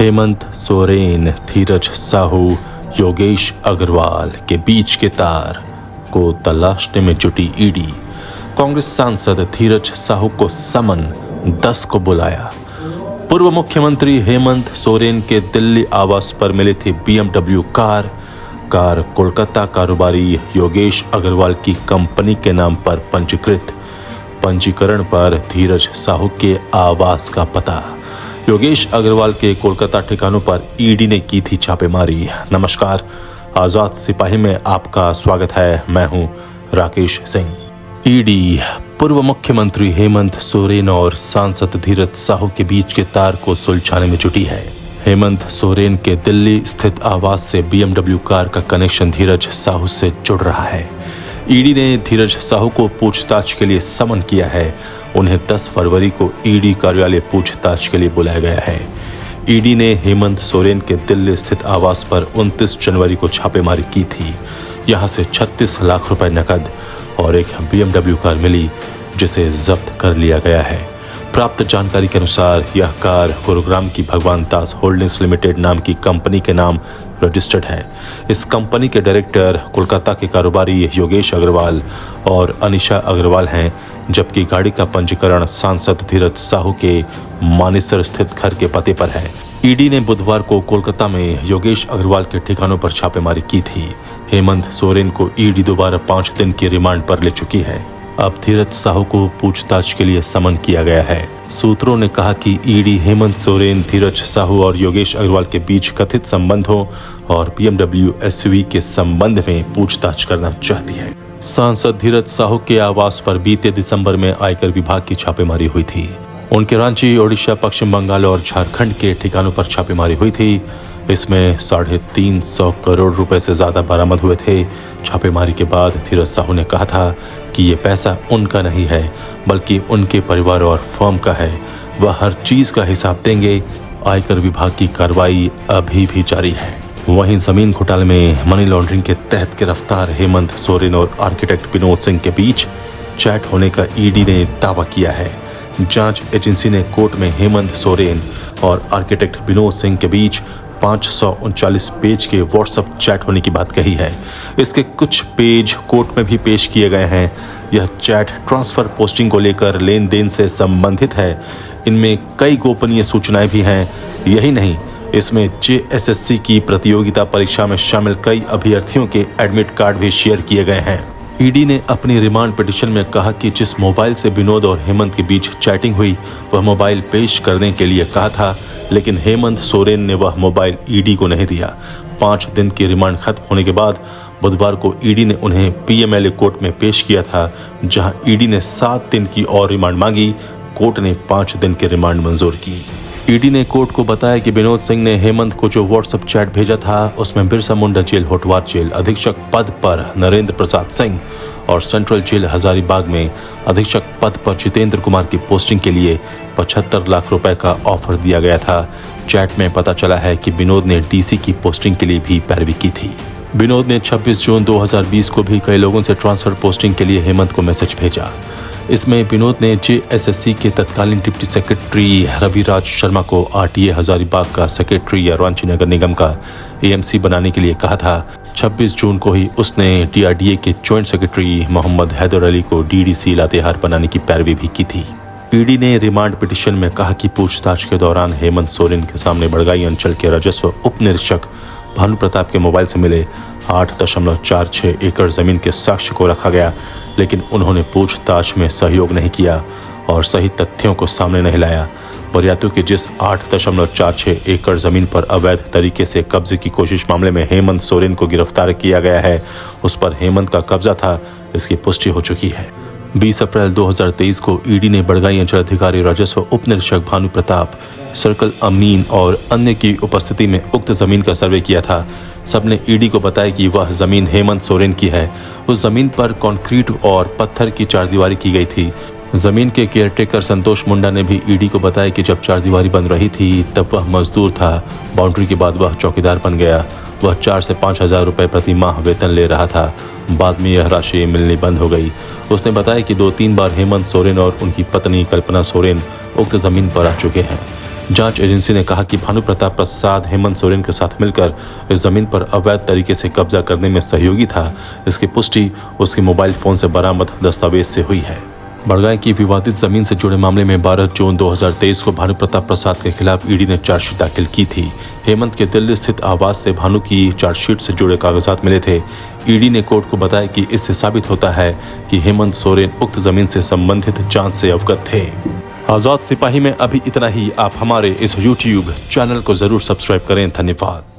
हेमंत सोरेन, धीरज साहू, योगेश अग्रवाल के बीच के तार को तलाशने में जुटी ईडी। कांग्रेस सांसद धीरज साहू को समन 10 को बुलाया। पूर्व मुख्यमंत्री हेमंत सोरेन के दिल्ली आवास पर मिली थी BMW कार कोलकाता कारोबारी योगेश अग्रवाल की कंपनी के नाम पर पंजीकृत। पंजीकरण पर धीरज साहू के आवास का पता। योगेश अग्रवाल के कोलकाता ठिकानों पर ईडी ने की थी छापेमारी। नमस्कार, आजाद सिपाही में आपका स्वागत है। मैं हूं राकेश सिंह। ईडी पूर्व मुख्यमंत्री हेमंत सोरेन और सांसद धीरज साहू के बीच के तार को सुलझाने में जुटी है। हेमंत सोरेन के दिल्ली स्थित आवास से BMW कार का कनेक्शन धीरज साहू से जुड़ रहा है। ईडी ने धीरज साहू को पूछताछ के लिए समन किया है। उन्हें 10 फरवरी को ईडी कार्यालय पूछताछ के लिए बुलाया गया है। ईडी ने हेमंत सोरेन के दिल्ली स्थित आवास पर 29 जनवरी को छापेमारी की थी। यहां से 36 लाख रुपए नकद और एक BMW कार मिली, जिसे जब्त कर लिया गया है। प्राप्त जानकारी के अनुसार यह कार गुरुग्राम की भगवान दास होल्डिंग्स लिमिटेड नाम की कंपनी के नाम रजिस्टर्ड है। इस कंपनी के डायरेक्टर कोलकाता के कारोबारी योगेश अग्रवाल और अनिशा अग्रवाल हैं, जबकि गाड़ी का पंजीकरण सांसद धीरज साहू के मानेसर स्थित घर के पते पर है। ईडी ने बुधवार को कोलकाता में योगेश अग्रवाल के ठिकानों पर छापेमारी की थी। हेमंत सोरेन को ईडी दोबारा 5 दिन की रिमांड पर ले चुकी है। अब धीरज साहू को पूछताछ के लिए समन किया गया है। सूत्रों ने कहा कि ईडी हेमंत सोरेन, धीरज साहू और योगेश अग्रवाल के बीच कथित संबंधों और BMW SUV के संबंध में पूछताछ करना चाहती है। सांसद धीरज साहू के आवास पर बीते दिसंबर में आयकर विभाग की छापेमारी हुई थी। उनके रांची, ओडिशा, पश्चिम बंगाल और झारखंड के ठिकानों पर छापेमारी हुई थी। इसमें 350 करोड़ रुपए से ज्यादा बरामद हुए थे। छापेमारी के बाद धीरज साहू ने कहा था कि ये पैसा उनका नहीं है, बल्कि उनके परिवार और फर्म का है। वह हर चीज का हिसाब देंगे। आयकर विभाग की कार्रवाई अभी भी जारी है। वहीं जमीन घोटाले में मनी लॉन्ड्रिंग के तहत गिरफ्तार हेमंत सोरेन और आर्किटेक्ट विनोद सिंह के बीच चैट होने का ईडी ने दावा किया है। जांच एजेंसी ने कोर्ट में हेमंत सोरेन और आर्किटेक्ट विनोद सिंह के बीच 539 पेज के व्हाट्सएप चैट होने की बात कही है। इसके कुछ पेज कोर्ट में भी पेश किए गए हैं। यह चैट ट्रांसफर पोस्टिंग को लेकर लेन देन से संबंधित है। इनमें कई गोपनीय सूचनाएं भी हैं। यही नहीं, इसमें JSSC की प्रतियोगिता परीक्षा में शामिल कई अभ्यर्थियों के एडमिट कार्ड भी शेयर किए गए हैं। ईडी ने अपनी रिमांड पिटीशन में कहा कि जिस मोबाइल से विनोद और हेमंत के बीच चैटिंग हुई, वह मोबाइल पेश करने के लिए कहा था, लेकिन हेमंत सोरेन ने वह मोबाइल ईडी को नहीं दिया। 5 दिन की रिमांड खत्म होने के बाद बुधवार को ईडी ने उन्हें PMLA कोर्ट में पेश किया था, जहां ईडी ने 7 दिन की और रिमांड मांगी। कोर्ट ने 5 दिन की रिमांड मंजूर की। ईडी ने कोर्ट को बताया कि विनोद सिंह ने हेमंत को जो व्हाट्सएप चैट भेजा था, उसमें बिरसा मुंडा जेल होटवार जेल अधीक्षक पद पर नरेंद्र प्रसाद सिंह और सेंट्रल जेल हजारीबाग में अधीक्षक पद पर जितेंद्र कुमार की पोस्टिंग के लिए 75 लाख रुपए का ऑफर दिया गया था। चैट में पता चला है कि विनोद ने DC की पोस्टिंग के लिए भी पैरवी की थी। विनोद ने 26 जून 2020 को भी कई लोगों से ट्रांसफर पोस्टिंग के लिए हेमंत को मैसेज भेजा। इसमें विनोद ने JSSC के तत्कालीन डिप्टी सेक्रेटरी रविराज शर्मा को RTA हजारीबाग का सेक्रेटरी या रांची नगर निगम का AMC बनाने के लिए कहा था। 26 जून को ही उसने DRDA के जॉइंट सेक्रेटरी मोहम्मद हैदर अली को DDC लातेहार बनाने की पैरवी भी की थी। ईडी ने रिमांड पिटीशन में कहा कि पूछताछ के दौरान हेमंत सोरेन के सामने बड़गाई अंचल के राजस्व उप निरीक्षक भानु प्रताप के मोबाइल से मिले 8.46 एकड़ जमीन के साक्ष्य को रखा गया, लेकिन उन्होंने पूछताछ में सहयोग नहीं किया और सही तथ्यों को सामने नहीं लाया। बरियातू के जिस 8.46 एकड़ जमीन पर अवैध तरीके से कब्जे की कोशिश मामले में हेमंत सोरेन को गिरफ्तार किया गया है, उस पर हेमंत का कब्जा था, इसकी पुष्टि हो चुकी है। 20 अप्रैल 2023 को ईडी ने बड़गाई अंचल अधिकारी राजस्व उप निरीक्षक भानु प्रताप, सर्कल अमीन और अन्य की उपस्थिति में उक्त जमीन का सर्वे किया था। सबने ईडी को बताया कि वह जमीन हेमंत सोरेन की है। उस जमीन पर कंक्रीट और पत्थर की चारदीवारी की गई थी। जमीन के केयरटेकर संतोष मुंडा ने भी ईडी को बताया कि जब चारदीवारी बन रही थी तब वह मजदूर था। बाउंड्री के बाद वह चौकीदार बन गया। वह 4 से 5 हजार रुपए प्रति माह वेतन ले रहा था। बाद में यह राशि मिलनी बंद हो गई। उसने बताया कि 2-3 बार हेमंत सोरेन और उनकी पत्नी कल्पना सोरेन उक्त जमीन पर आ चुके हैं। जांच एजेंसी ने कहा कि भानु प्रताप प्रसाद हेमंत सोरेन के साथ मिलकर इस जमीन पर अवैध तरीके से कब्जा करने में सहयोगी था। इसकी पुष्टि उसके मोबाइल फोन से बरामद दस्तावेज से हुई है। बड़गांव की विवादित जमीन से जुड़े मामले में 12 जून 2023 को भानु प्रताप प्रसाद के खिलाफ ईडी ने चार्जशीट दाखिल की थी। हेमंत के दिल्ली स्थित आवास से भानु की चार्जशीट से जुड़े कागजात मिले थे। ईडी ने कोर्ट को बताया कि इससे साबित होता है कि हेमंत सोरेन उक्त जमीन से संबंधित जांच से अवगत थे। आजाद सिपाही में अभी इतना ही। आप हमारे इस YouTube चैनल को जरूर सब्सक्राइब करें। धन्यवाद।